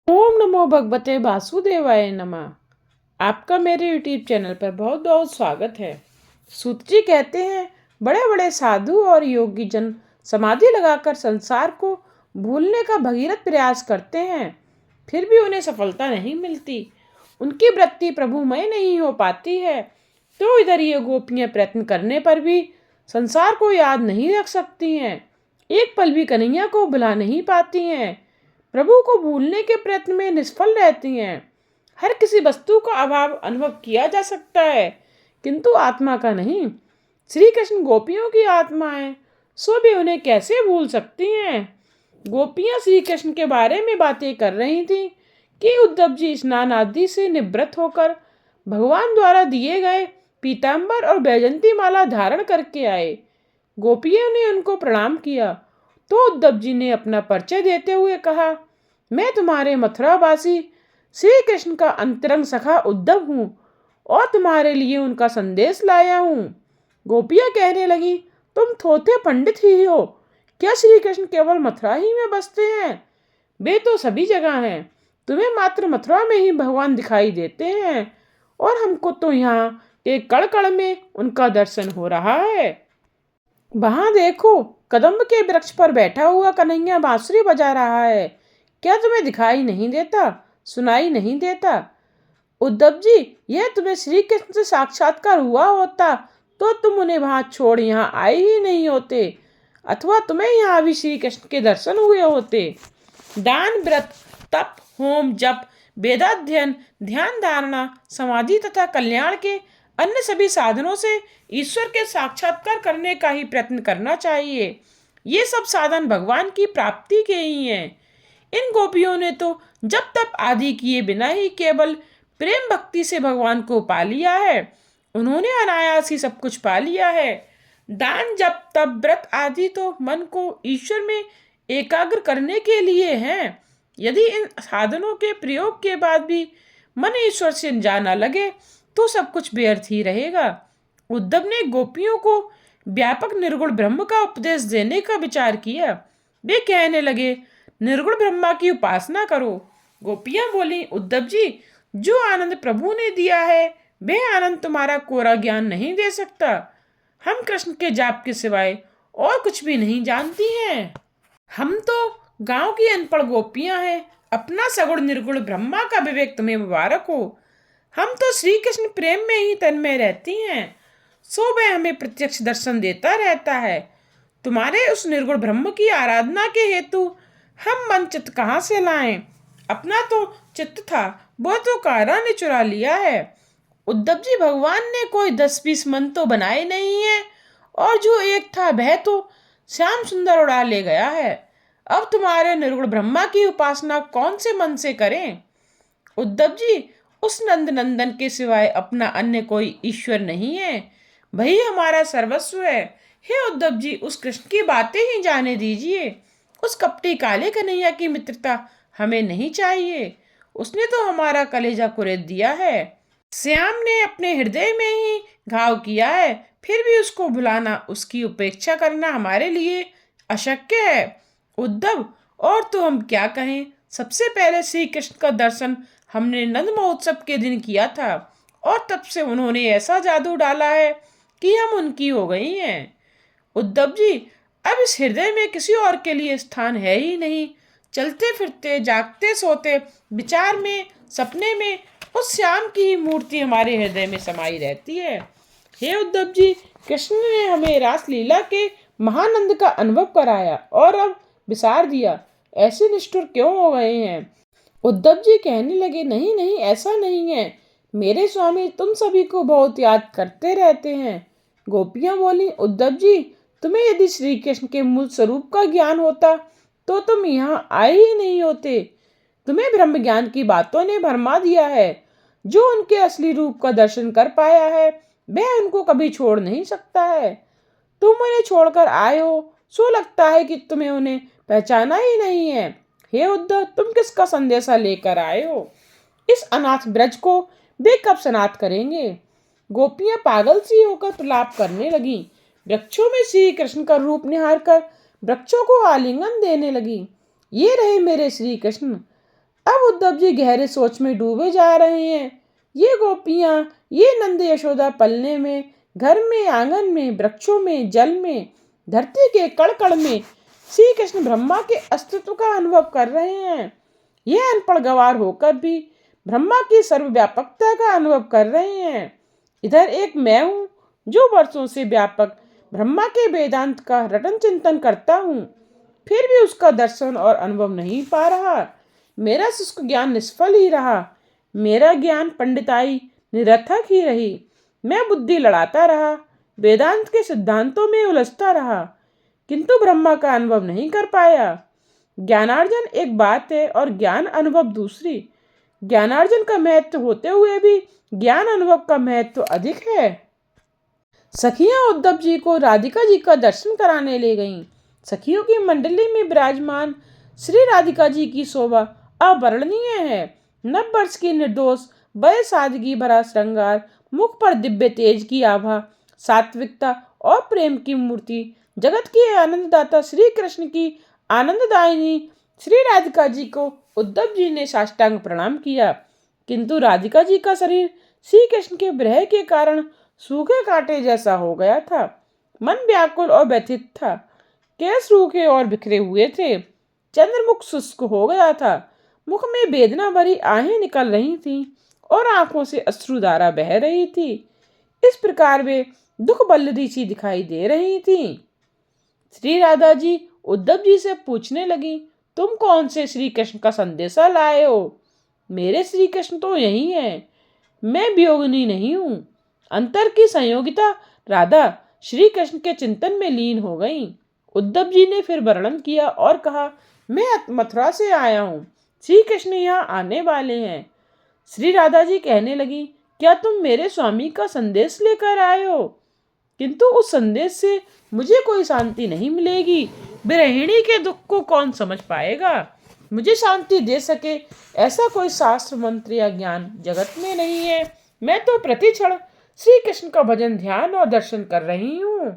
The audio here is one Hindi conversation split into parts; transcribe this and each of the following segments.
ओम नमो भगवते वासुदेवाय नमः। आपका मेरे यूट्यूब चैनल पर बहुत बहुत स्वागत है। सूत जी कहते हैं, बड़े बड़े साधु और योगी जन समाधि लगाकर संसार को भूलने का भगीरथ प्रयास करते हैं, फिर भी उन्हें सफलता नहीं मिलती। उनकी वृत्ति प्रभुमय नहीं हो पाती है। तो इधर ये गोपियां प्रयत्न करने पर भी संसार को याद नहीं रख सकती हैं, एक पल भी कन्हैया को भुला नहीं पाती हैं, प्रभु को भूलने के प्रयत्न में निष्फल रहती हैं। हर किसी वस्तु का अभाव अनुभव किया जा सकता है, किंतु आत्मा का नहीं। श्री कृष्ण गोपियों की आत्मा है, सो भी उन्हें कैसे भूल सकती हैं। गोपियां श्री कृष्ण के बारे में बातें कर रही थीं कि उद्धव जी स्नान आदि से निवृत्त होकर भगवान द्वारा दिए गए पीताम्बर और बैजंती माला धारण करके आए। गोपियों ने उनको प्रणाम किया तो उद्धव जी ने अपना परिचय देते हुए कहा, मैं तुम्हारे मथुरावासी श्री कृष्ण का अंतरंग सखा उद्धव हूँ और तुम्हारे लिए उनका संदेश लाया हूँ। गोपियाँ कहने लगी, तुम थोथे पंडित ही हो क्या? श्री कृष्ण केवल मथुरा ही में बसते हैं? वे तो सभी जगह हैं, तुम्हें मात्र मथुरा में ही भगवान दिखाई देते हैं और हमको तो यहाँ एक कण कण में उनका दर्शन हो रहा है। वहां देखो, कदम्ब के वृक्ष पर बैठा हुआ कन्हैया बांसुरी बजा रहा है। क्या तुम्हें दिखाई नहीं देता, सुनाई नहीं देता? उद्धव जी, यह तुम्हें श्री कृष्ण से साक्षात्कार हुआ होता तो तुम उन्हें वहां छोड़ यहाँ आए ही नहीं होते, अथवा तुम्हें यहाँ भी श्री कृष्ण के दर्शन हुए होते। दान, व्रत, तप, होम, जप, वेदाध्ययन, ध्यान धारणा, समाधि तथा कल्याण के अन्य सभी साधनों से ईश्वर के साक्षात्कार करने का ही प्रयत्न करना चाहिए। ये सब साधन भगवान की प्राप्ति के ही हैं। इन गोपियों ने तो जब तप आदि किए बिना ही केवल प्रेम भक्ति से भगवान को पा लिया है। उन्होंने अनायास ही सब कुछ पा लिया है। दान, जप, तप, व्रत आदि तो मन को ईश्वर में एकाग्र करने के लिए हैं। यदि इन साधनों के प्रयोग के बाद भी मन ईश्वर से जा न लगे तो सब कुछ व्यर्थ ही रहेगा। उद्धव ने गोपियों को व्यापक निर्गुण ब्रह्म का उपदेश देने का विचार किया। वे कहने लगे, निर्गुण ब्रह्मा की उपासना करो। गोपियां बोली, उद्धव जी, जो आनंद प्रभु ने दिया है वह आनंद तुम्हारा कोरा ज्ञान नहीं दे सकता। हम कृष्ण के जाप के सिवाय और कुछ भी नहीं जानती हैं। हम तो गांव की अनपढ़ गोपियां हैं। अपना सगुण निर्गुण ब्रह्मा का विवेक तुम्हें मुबारक हो। हम तो श्री कृष्ण प्रेम में ही तन्मय रहती हैं, सो वह हमें प्रत्यक्ष दर्शन देता रहता है। तुम्हारे उस निर्गुण ब्रह्म की आराधना के हेतु हम मन चित्त कहाँ से लाएं? अपना तो चित्त था, वह तो कायरा ने चुरा लिया है। उद्धव जी, भगवान ने कोई 10-20 मन तो बनाए नहीं है, और जो एक था वह तो श्याम सुंदर उड़ा ले गया है। अब तुम्हारे निर्गुण ब्रह्मा की उपासना कौन से मन से करें? उद्धव जी, उस नंद नंदन के सिवाय अपना अन्य कोई ईश्वर नहीं है, वही हमारा सर्वस्व है। हे उद्धव जी, उस कृष्ण की बातें ही जाने दीजिए। उस कपटी काले कन्हैया की मित्रता हमें नहीं चाहिए। उसने तो हमारा कलेजा कुरेद दिया है। श्याम ने अपने हृदय में ही घाव किया है, फिर भी उसको भुलाना, उसकी उपेक्षा करना हमारे लिए अशक्य है। उद्धव, और तो हम क्या कहें। सबसे पहले श्री कृष्ण का दर्शन हमने नंद महोत्सव के दिन किया था, और तब से उन्होंने ऐसा जादू डाला है कि हम उनकी हो गई हैं। उद्धव जी, अब इस हृदय में किसी और के लिए स्थान है ही नहीं। चलते फिरते, जागते सोते, विचार में, सपने में उस श्याम की ही मूर्ति हमारे हृदय में समाई रहती है। हे उद्धव जी, कृष्ण ने हमें रास लीला के महानंद का अनुभव कराया और अब विसार दिया। ऐसे निष्ठुर क्यों हो गए हैं? उद्धव जी कहने लगे, नहीं नहीं, ऐसा नहीं है। मेरे स्वामी तुम सभी को बहुत याद करते रहते हैं। गोपियां बोली, उद्धव जी, तुम्हें यदि श्री कृष्ण के मूल स्वरूप का ज्ञान होता तो तुम यहाँ आए ही नहीं होते। तुम्हें ब्रह्म ज्ञान की बातों ने भरमा दिया है। जो उनके असली रूप का दर्शन कर पाया है वह उनको कभी छोड़ नहीं सकता है। तुम उन्हें छोड़कर आए हो, सो लगता है कि तुम्हें उन्हें पहचाना ही नहीं है। हे उद्धव, तुम किसका संदेशा लेकर आए हो? इस अनाथ ब्रज को वे कब सनाथ करेंगे? गोपियां पागल सी होकर प्रलाप करने लगी। वृक्षों में श्री कृष्ण का रूप निहार कर वृक्षों को आलिंगन देने लगी। ये रहे मेरे श्री कृष्ण। अब उद्धव जी गहरे सोच में डूबे जा रहे हैं। ये गोपियां, ये नंद यशोदा पलने में, घर में, आंगन में, वृक्षों में, जल में, धरती के कण कण में श्री कृष्ण ब्रह्मा के अस्तित्व का अनुभव कर रहे हैं। ये अनपढ़ गवार होकर भी ब्रह्मा की सर्वव्यापकता का अनुभव कर रहे हैं। इधर एक मैं हूँ जो वर्षों से व्यापक ब्रह्मा के वेदांत का रटन चिंतन करता हूँ, फिर भी उसका दर्शन और अनुभव नहीं पा रहा। मेरा शुष्क ज्ञान निष्फल ही रहा। मेरा ज्ञान पंडिताई निरर्थक ही रही। मैं बुद्धि लड़ाता रहा, वेदांत के सिद्धांतों में उलझता रहा, किंतु ब्रह्मा का अनुभव नहीं कर पाया। ज्ञानार्जन एक बात है और ज्ञान अनुभव दूसरी। ज्ञानार्जन का महत्व होते हुए भी ज्ञान अनुभव का महत्व अधिक है। सखियां उद्धव जी को राधिका जी का दर्शन कराने ले गईं। सखियों की मंडली में विराजमान श्री राधिका जी की शोभा अवर्णनीय है। नव वर्ष की निर्दोष बड़े सादगी भरा श्रृंगार, मुख पर दिव्य तेज की आभा, सात्विकता और प्रेम की मूर्ति, जगत के आनंददाता श्री कृष्ण की आनंददायिनी श्री राधिका जी को उद्धव जी ने साष्टांग प्रणाम किया। किंतु राधिका जी का शरीर श्री कृष्ण के विरह के कारण सूखे कांटे जैसा हो गया था। मन व्याकुल और व्यथित था। केस रूखे और बिखरे हुए थे। चंद्रमुख शुष्क हो गया था। मुख में वेदना भरी आहें निकल रही थीं और आंखों से अश्रुधारा बह रही थी। इस प्रकार वे दुख बल्लरी सी दिखाई दे रही थीं। श्री राधा जी उद्धव जी से पूछने लगी, तुम कौन से श्री कृष्ण का संदेशा लाए हो? मेरे श्री कृष्ण तो यही हैं। मैं वियोगिनी नहीं हूँ। अंतर की संयोगिता राधा श्री कृष्ण के चिंतन में लीन हो गई। उद्धव जी ने फिर वर्णन किया और कहा, मैं मथुरा से आया हूँ। श्री कृष्ण यहाँ आने वाले हैं। श्री राधा जी कहने लगी, क्या तुम मेरे स्वामी का संदेश लेकर आए हो? किंतु उस संदेश से मुझे कोई शांति नहीं मिलेगी। विरहिणी के दुख को कौन समझ पाएगा? मुझे शांति दे सके ऐसा कोई शास्त्र मंत्र या ज्ञान जगत में नहीं है। मैं तो प्रतिक्षण श्री कृष्ण का भजन, ध्यान और दर्शन कर रही हूँ।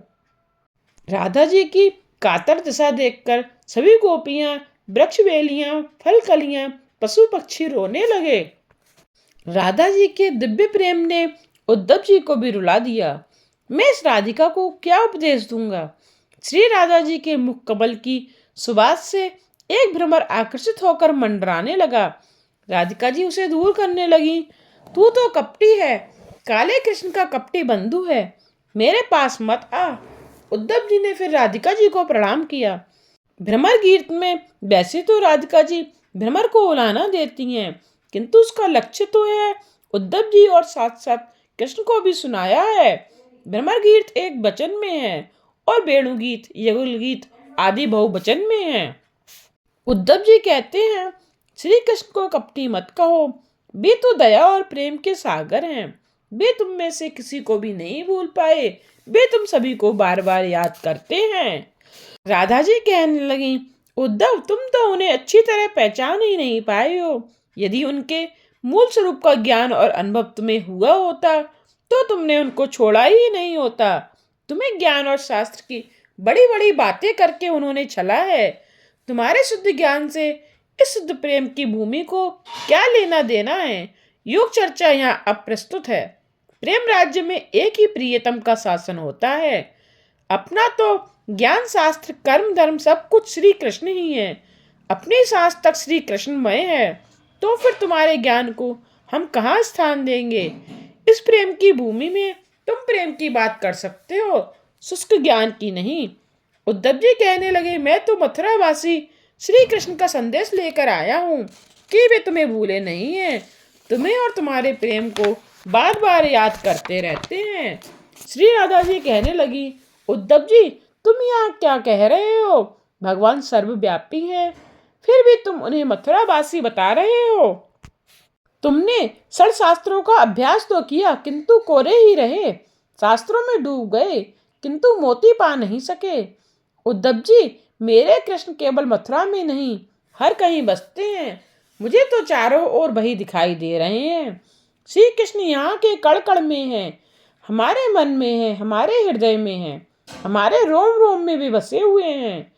राधा जी की कातर दशा देखकर सभी गोपियां, वृक्ष बेलियां, फल कलियां, पशु पक्षी रोने लगे। राधा जी के दिव्य प्रेम ने उद्धव जी को भी रुला दिया। मैं इस राधिका को क्या उपदेश दूंगा? श्री राधा जी के मुख कमल की सुबास से एक भ्रमर आकर्षित होकर मंडराने लगा। राधिका जी उसे दूर करने लगी। तू तो कपटी है, काले कृष्ण का कपटी बंधु है, मेरे पास मत आ। उद्धव जी ने फिर राधिका जी को प्रणाम किया। भ्रमर गीत में वैसे तो राधिका जी भ्रमर को उलाना देती हैं, किंतु उसका लक्ष्य तो है उद्धव जी और साथ साथ कृष्ण को भी सुनाया है। भ्रमर गीत एक वचन में है और वेणु गीत, युगल गीत आदि बहुवचन में है। उद्धव जी कहते हैं, श्री कृष्ण को कपटी मत कहो, वे तो दया और प्रेम के सागर हैं। वे तुम में से किसी को भी नहीं भूल पाए। वे तुम सभी को बार बार याद करते हैं। राधा जी कहने लगी, उद्धव तुम तो उन्हें अच्छी तरह पहचान ही नहीं पाए हो। यदि उनके मूल स्वरूप का ज्ञान और अनुभव तुम्हें हुआ होता तो तुमने उनको छोड़ा ही नहीं होता। तुम्हें ज्ञान और शास्त्र की बड़ी बड़ी बातें करके उन्होंने छला है। तुम्हारे शुद्ध ज्ञान से इस शुद्ध प्रेम की भूमि को क्या लेना देना है? योग चर्चा यहाँ अप्रस्तुत है। प्रेम राज्य में एक ही प्रियतम का शासन होता है। अपना तो ज्ञान, शास्त्र, कर्म, धर्म सब कुछ श्री कृष्ण ही है। अपनी सांस तक श्री कृष्णमय है। तो फिर तुम्हारे ज्ञान को हम कहाँ स्थान देंगे? इस प्रेम की भूमि में तुम प्रेम की बात कर सकते हो, शुष्क ज्ञान की नहीं। उद्धव जी कहने लगे, मैं तो मथुरावासी श्री कृष्ण का संदेश लेकर आया हूँ कि वे तुम्हें भूले नहीं हैं। तुम्हें और तुम्हारे प्रेम को बार बार याद करते रहते हैं। श्री राधा जी कहने लगी, उद्धव जी तुम यहाँ क्या कह रहे हो? भगवान सर्वव्यापी हैं, फिर भी तुम उन्हें मथुरावासी बता रहे हो। तुमने षड शास्त्रों का अभ्यास तो किया किंतु कोरे ही रहे। शास्त्रों में डूब गए किंतु मोती पा नहीं सके। उद्धव जी मेरे कृष्ण केवल मथुरा में नहीं, हर कहीं बसते हैं। मुझे तो चारों ओर वही दिखाई दे रहे हैं। श्री कृष्ण यहाँ के कण कण में है, हमारे मन में है, हमारे हृदय में है, हमारे रोम रोम में भी बसे हुए हैं।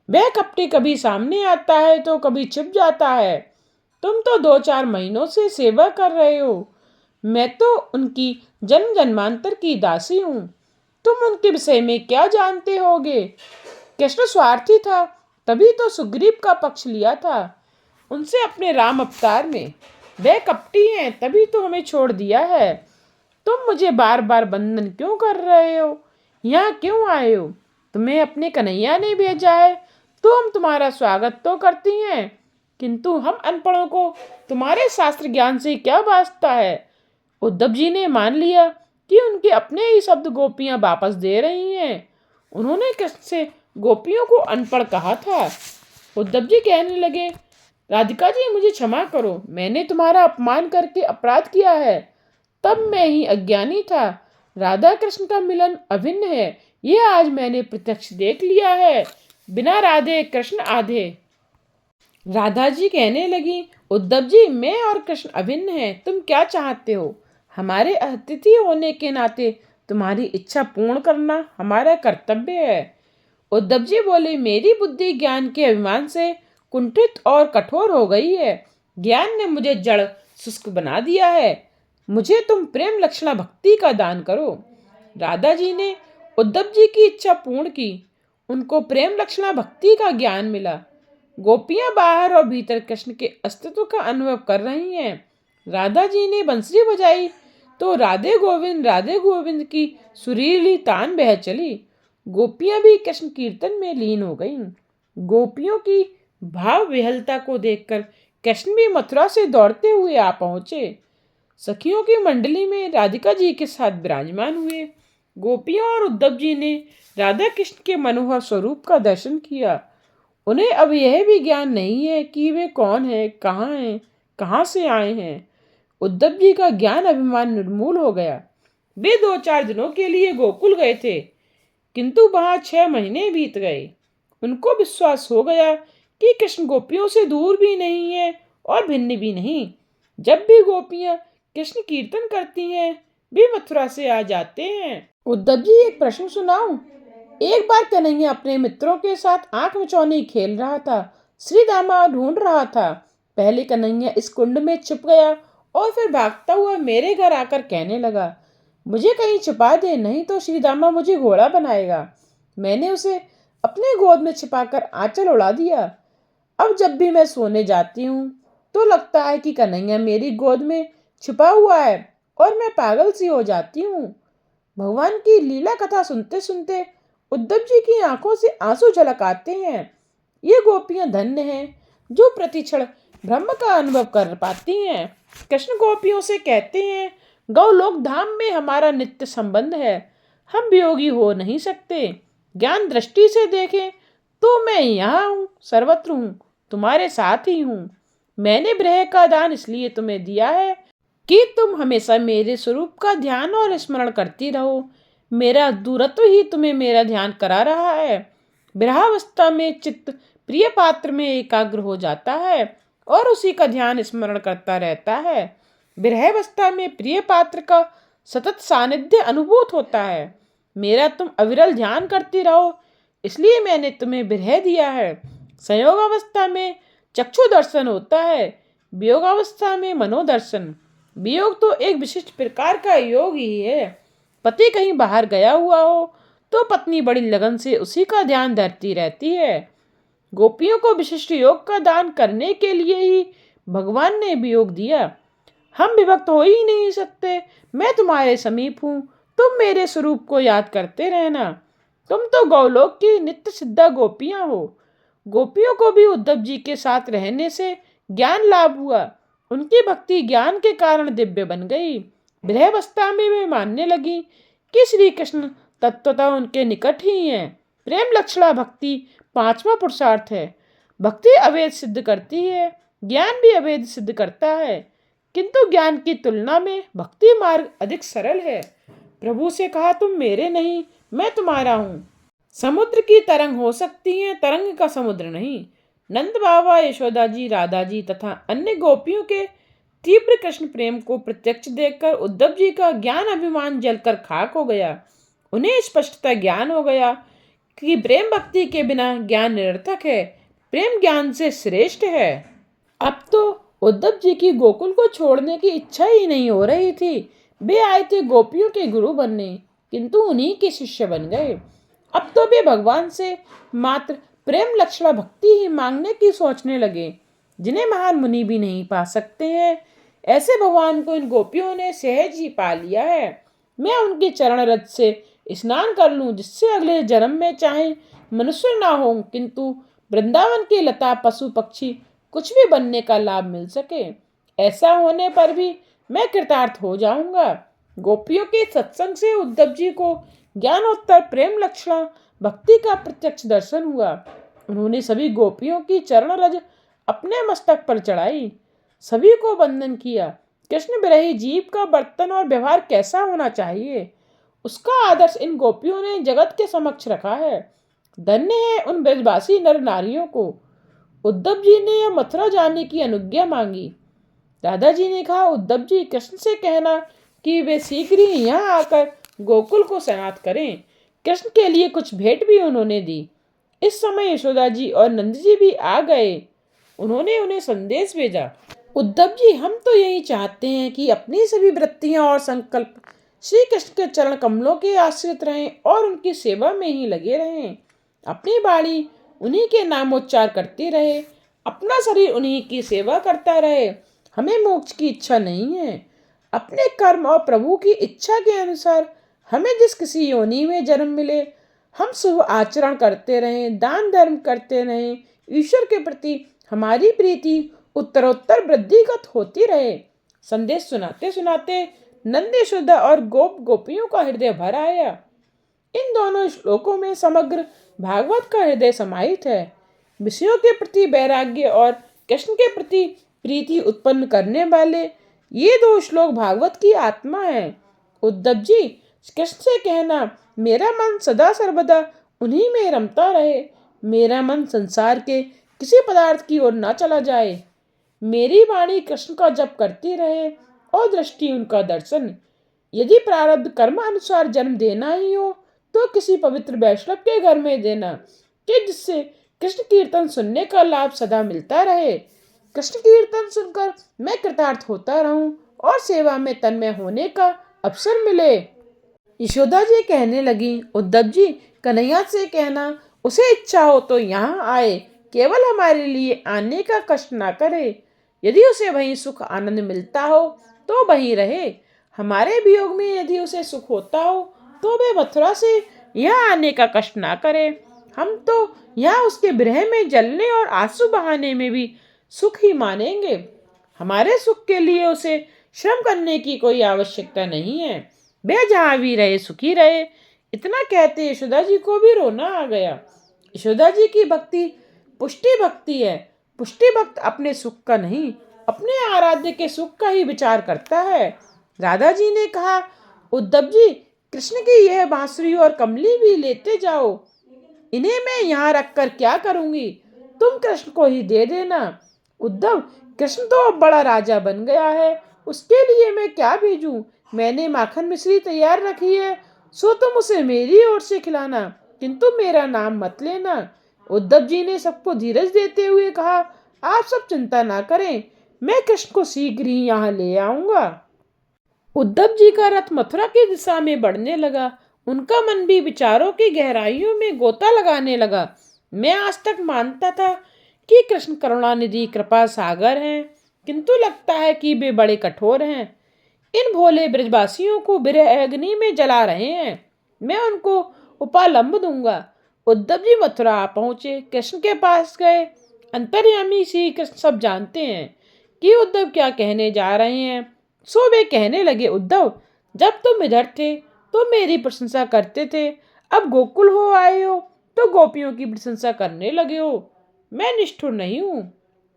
वह कपटी कभी सामने आता है तो कभी छिप जाता है। तुम तो 2-4 महीनों से सेवा कर रहे हो। मैं तो उनकी जन्म जन्मांतर की दासी हूँ। तुम उनके विषय में क्या जानते होगे? कृष्ण स्वार्थी था, तभी तो सुग्रीव का पक्ष लिया था उनसे अपने राम अवतार में। वे कपटी हैं, तभी तो हमें छोड़ दिया है। तुम मुझे बार बार बंधन क्यों कर रहे हो? यहाँ क्यों आए हो? तुम्हें अपने कन्हैया ने भेजा है तो हम तुम्हारा स्वागत तो करती हैं, किंतु हम अनपढ़ों को तुम्हारे शास्त्र ज्ञान से क्या वास्ता है? उद्धव जी ने मान लिया कि उनके अपने ही शब्द गोपियां वापस दे रही हैं। उन्होंने कृष्ण से गोपियों को अनपढ़ कहा था। उद्धव जी कहने लगे, राधिका जी मुझे क्षमा करो, मैंने तुम्हारा अपमान करके अपराध किया है। तब मैं ही अज्ञानी था। राधा कृष्ण का मिलन अभिन्न है, ये आज मैंने प्रत्यक्ष देख लिया है। बिना राधे कृष्ण आधे। राधा जी कहने लगी, उद्धव जी मैं और कृष्ण अभिन्न हैं, तुम क्या चाहते हो? हमारे अतिथि होने के नाते तुम्हारी इच्छा पूर्ण करना हमारा कर्तव्य है। उद्धव जी बोले, मेरी बुद्धि ज्ञान के अभिमान से कुंठित और कठोर हो गई है। ज्ञान ने मुझे जड़ शुष्क बना दिया है। मुझे तुम प्रेम लक्षणा भक्ति का दान करो। राधा जी ने उद्धव जी की इच्छा पूर्ण की। उनको प्रेम लक्षणा भक्ति का ज्ञान मिला। गोपियां बाहर और भीतर कृष्ण के अस्तित्व का अनुभव कर रही हैं। राधा जी ने बंसरी बजाई तो राधे गोविंद की सुरीली तान बह चली। गोपियां भी कृष्ण कीर्तन में लीन हो गईं। गोपियों की भाव विहलता को देखकर कृष्ण भी मथुरा से दौड़ते हुए आ पहुंचे। सखियों की मंडली में राधिका जी के साथ विराजमान हुए। गोपियों और उद्धव जी ने राधा कृष्ण के मनोहर स्वरूप का दर्शन किया। उन्हें अब यह भी ज्ञान नहीं है कि वे कौन हैं, कहाँ से आए हैं। उद्धव जी का ज्ञान अभिमान निर्मूल हो गया। वे 2-4 दिनों के लिए गोकुल गए थे, किंतु वहां 6 महीने बीत गए। उनको विश्वास हो गया कि कृष्ण गोपियों से दूर भी नहीं है और भिन्न भी नहीं। जब भी गोपियां कृष्ण कीर्तन करती हैं, वे मथुरा से आ जाते हैं। उद्धव जी एक प्रश्न सुनाऊं? एक बार कन्हैया अपने मित्रों के साथ आंख मिचौनी खेल रहा था। श्री दामा ढूंढ रहा था। पहले कन्हैया इस कुंड में छिप गया और फिर भागता हुआ मेरे घर आकर कहने लगा, मुझे कहीं छिपा दे, नहीं तो श्री दामा मुझे घोड़ा बनाएगा। मैंने उसे अपने गोद में छिपाकर आंचल उड़ा दिया। अब जब भी मैं सोने जाती हूँ तो लगता है कि कन्हैया मेरी गोद में छिपा हुआ है और मैं पागल सी हो जाती हूँ। भगवान की लीला कथा सुनते सुनते उद्धव जी की आंखों से आंसू झलक आते हैं। ये गोपियां धन्य हैं जो प्रतिक्षण ब्रह्म का अनुभव कर पाती हैं। कृष्ण गोपियों से कहते हैं, गौलोक धाम में हमारा नित्य संबंध है, हम वियोगी हो नहीं सकते। ज्ञान दृष्टि से देखें तो मैं यहाँ हूँ, सर्वत्र हूँ, तुम्हारे साथ ही हूँ। मैंने ब्रह का दान इसलिए तुम्हें दिया है कि तुम हमेशा मेरे स्वरूप का ध्यान और स्मरण करती रहो। मेरा दूरत्व ही तुम्हें मेरा ध्यान करा रहा है। विरहावस्था में चित्त प्रिय पात्र में एकाग्र हो जाता है और उसी का ध्यान स्मरण करता रहता है। विरहावस्था में प्रिय पात्र का सतत सानिध्य अनुभूत होता है। मेरा तुम अविरल ध्यान करती रहो, इसलिए मैंने तुम्हें विरह दिया है। संयोग अवस्था में चक्षु दर्शन होता है, वियोगावस्था में मनोदर्शन। वियोग तो एक विशिष्ट प्रकार का योग ही है। पति कहीं बाहर गया हुआ हो तो पत्नी बड़ी लगन से उसी का ध्यान धरती रहती है। गोपियों को विशिष्ट योग का दान करने के लिए ही भगवान ने वियोग दिया। हम विभक्त हो ही नहीं सकते। मैं तुम्हारे समीप हूँ, तुम मेरे स्वरूप को याद करते रहना। तुम तो गौलोक की नित्य सिद्धा गोपियां हो। गोपियों को भी उद्धव जी के साथ रहने से ज्ञान लाभ हुआ। उनकी भक्ति ज्ञान के कारण दिव्य बन गई। गृहावस्था में वे मानने लगी कि श्री कृष्ण तत्वतः उनके निकट ही हैं। प्रेम लक्षणा भक्ति 5वां पुरुषार्थ है। भक्ति अवैध सिद्ध करती है, ज्ञान भी अवैध सिद्ध करता है, किंतु ज्ञान की तुलना में भक्ति मार्ग अधिक सरल है। प्रभु से कहा, तुम मेरे नहीं, मैं तुम्हारा हूँ। समुद्र की तरंग हो सकती है, तरंग का समुद्र नहीं। नंद बाबा, यशोदा जी, राधा जी तथा अन्य गोपियों के तीव्र कृष्ण प्रेम को प्रत्यक्ष देखकर उद्धव जी का ज्ञान अभिमान जलकर खाक हो गया। उन्हें स्पष्टता ज्ञान हो गया कि प्रेम भक्ति के बिना ज्ञान निरर्थक है, प्रेम ज्ञान से श्रेष्ठ है। अब तो उद्धव जी की गोकुल को छोड़ने की इच्छा ही नहीं हो रही थी। वे आए थे गोपियों के गुरु बनने, किंतु उन्हीं के शिष्य बन गए। अब तो वे भगवान से मात्र प्रेम लक्षणा भक्ति ही मांगने की सोचने लगे, जिन्हें महान मुनि भी नहीं पा सकते हैं। ऐसे भगवान को इन गोपियों ने सहज ही पा लिया है। मैं उनके चरण रज से स्नान कर लूं, जिससे अगले जन्म में चाहे मनुष्य ना हो, किंतु वृंदावन के लता पशु पक्षी कुछ भी बनने का लाभ मिल सके। ऐसा होने पर भी मैं कृतार्थ हो जाऊंगा। गोपियों के सत्संग से उद्धव जी को ज्ञानोत्तर प्रेम लक्षणा भक्ति का प्रत्यक्ष दर्शन हुआ। उन्होंने सभी गोपियों की चरण रज अपने मस्तक पर चढ़ाई, सभी को वंदन किया। कृष्ण विरही जीव का बर्तन और व्यवहार कैसा होना चाहिए, उसका आदर्श इन गोपियों ने जगत के समक्ष रखा है। धन्य है उन ब्रजवासी नर नारियों को। उद्धव जी ने यह मथुरा जाने की अनुज्ञा मांगी। दादाजी ने कहा, उद्धव जी, कृष्ण से कहना कि वे शीघ्र ही यहाँ आकर गोकुल को सनात करें। कृष्ण के लिए कुछ भेंट भी उन्होंने दी। इस समय यशोदा जी और नंद जी भी आ गए। उन्होंने उन्हें संदेश भेजा, उद्धव जी, हम तो यही चाहते हैं कि अपनी सभी वृत्तियां और संकल्प श्री कृष्ण के चरण कमलों के आश्रित रहें और उनकी सेवा में ही लगे रहें। अपनी बाणी उन्हीं के नामोच्चार करती रहे, अपना शरीर उन्हीं की सेवा करता रहे। हमें मोक्ष की इच्छा नहीं है। अपने कर्म और प्रभु की इच्छा के अनुसार हमें जिस किसी योनि में जन्म मिले, हम शुभ आचरण करते रहें, दान धर्म करते रहें, ईश्वर के प्रति हमारी प्रीति उत्तरोत्तर वृद्धिगत होती रहे। संदेश सुनाते सुनाते नंद यशोदा और गोप गोपियों का हृदय भर आया। इन दोनों श्लोकों में समग्र भागवत का हृदय समाहित है। विषयों के प्रति वैराग्य और कृष्ण के प्रति प्रीति उत्पन्न करने वाले ये दो श्लोक भागवत की आत्मा है। उद्धव जी, कृष्ण से कहना, मेरा मन सदा सर्वदा उन्हीं में रमता रहे, मेरा मन संसार के किसी पदार्थ की ओर न चला जाए, मेरी वाणी कृष्ण का जप करती रहे और दृष्टि उनका दर्शन। यदि प्रारब्ध कर्म अनुसार जन्म देना ही हो तो किसी पवित्र वैष्णव के घर में देना, कि जिससे कृष्ण कीर्तन सुनने का लाभ सदा मिलता रहे। कृष्ण कीर्तन सुनकर मैं कृतार्थ होता रहूं और सेवा में तन्मय होने का अवसर मिले। यशोदा जी कहने लगी, उद्धव जी, कन्हैया से कहना, उसे इच्छा हो तो यहाँ आए, केवल हमारे लिए आने का कष्ट ना करे। यदि उसे वहीं सुख आनंद मिलता हो तो वहीं रहे। हमारे वियोग में यदि उसे सुख होता हो तो वे मथुरा से यहाँ आने का कष्ट ना करे। हम तो यहाँ उसके विरह में जलने और आंसू बहाने में भी सुख ही मानेंगे। हमारे सुख के लिए उसे श्रम करने की कोई आवश्यकता नहीं है। वे जहाँ भी रहे सुखी रहे। इतना कहते यशोदा जी को भी रोना आ गया। यशोदा जी की भक्ति पुष्टि भक्ति है। पुष्टि भक्त अपने सुख का नहीं, अपने आराध्य के सुख का ही विचार करता है। राधा जी ने कहा, उद्धव जी, कृष्ण की यह बांसुरी और कमली भी लेते जाओ। इन्हें मैं यहाँ रखकर क्या करूंगी, तुम कृष्ण को ही दे देना। उद्धव, कृष्ण तो अब बड़ा राजा बन गया है, उसके लिए मैं क्या भेजूं? मैंने माखन मिश्री तैयार रखी है, सो तुम उसे मेरी ओर से खिलाना, किंतु मेरा नाम मत लेना। उद्धव जी ने सबको धीरज देते हुए कहा, आप सब चिंता ना करें, मैं कृष्ण को शीघ्र ही यहाँ ले आऊंगा। उद्धव जी का रथ मथुरा की दिशा में बढ़ने लगा। उनका मन भी विचारों की गहराइयों में गोता लगाने लगा। मैं आज तक मानता था कि कृष्ण करुणानिधि कृपा सागर हैं, किंतु लगता है कि वे बड़े कठोर हैं। इन भोले ब्रजवासियों को विरह अग्नि में जला रहे हैं। मैं उनको उपालंब दूंगा। उद्धव जी मथुरा आ पहुंचे, कृष्ण के पास गए। अंतर्यामी श्री कृष्ण सब जानते हैं कि उद्धव क्या कहने जा रहे हैं, सो वे कहने लगे, उद्धव, जब तुम इधर थे तो मेरी प्रशंसा करते थे, अब गोकुल हो आए हो तो गोपियों की प्रशंसा करने लगे हो। मैं निष्ठुर नहीं हूँ।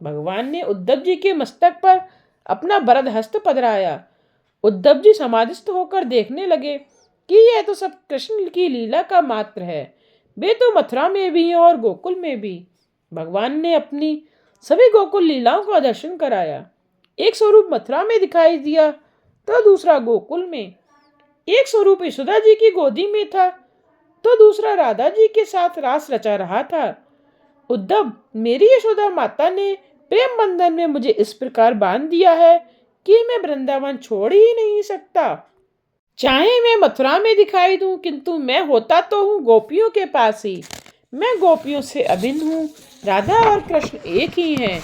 भगवान ने उद्धव जी के मस्तक पर अपना वरद हस्त पधराया। उद्धव जी समाधिस्थ होकर देखने लगे कि यह तो सब कृष्ण की लीला का मात्र है। वे तो मथुरा में भी हैं और गोकुल में भी। भगवान ने अपनी सभी गोकुल लीलाओं का दर्शन कराया। एक स्वरूप मथुरा में दिखाई दिया तो दूसरा गोकुल में। एक स्वरूप यशोदा जी की गोदी में था तो दूसरा राधा जी के साथ रास रचा रहा था। उद्धव, मेरी यशोदा माता ने प्रेम बंधन में मुझे इस प्रकार बांध दिया है कि मैं वृंदावन छोड़ ही नहीं सकता। चाहे मैं मथुरा में दिखाई दूं, किंतु मैं होता तो हूँ गोपियों के पास ही। मैं गोपियों से अभिन्न हूँ। राधा और कृष्ण एक ही हैं।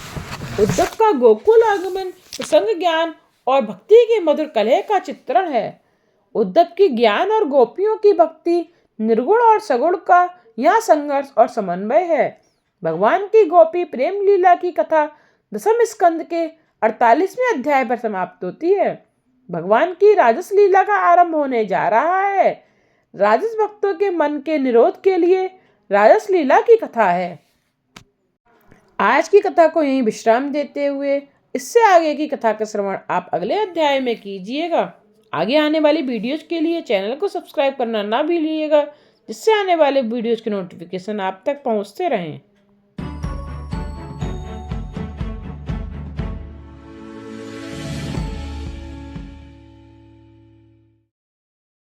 उद्धव का गोकुल आगमन प्रसंग ज्ञान और भक्ति के मधुर कलह का चित्रण है। उद्धव की ज्ञान और गोपियों की भक्ति, निर्गुण और सगुण का यह संघर्ष और समन्वय है। भगवान की गोपी प्रेम लीला की कथा दसम स्कंद के 48वें अध्याय पर समाप्त होती है। भगवान की राजस लीला का आरंभ होने जा रहा है। राजस भक्तों के मन के निरोध के लिए राजस लीला की कथा है। आज की कथा को यहीं विश्राम देते हुए इससे आगे की कथा का श्रवण आप अगले अध्याय में कीजिएगा। आगे आने वाली वीडियोज के लिए चैनल को सब्सक्राइब करना ना भूलिएगा, जिससे आने वाले वीडियोज के नोटिफिकेशन आप तक पहुंचते रहें।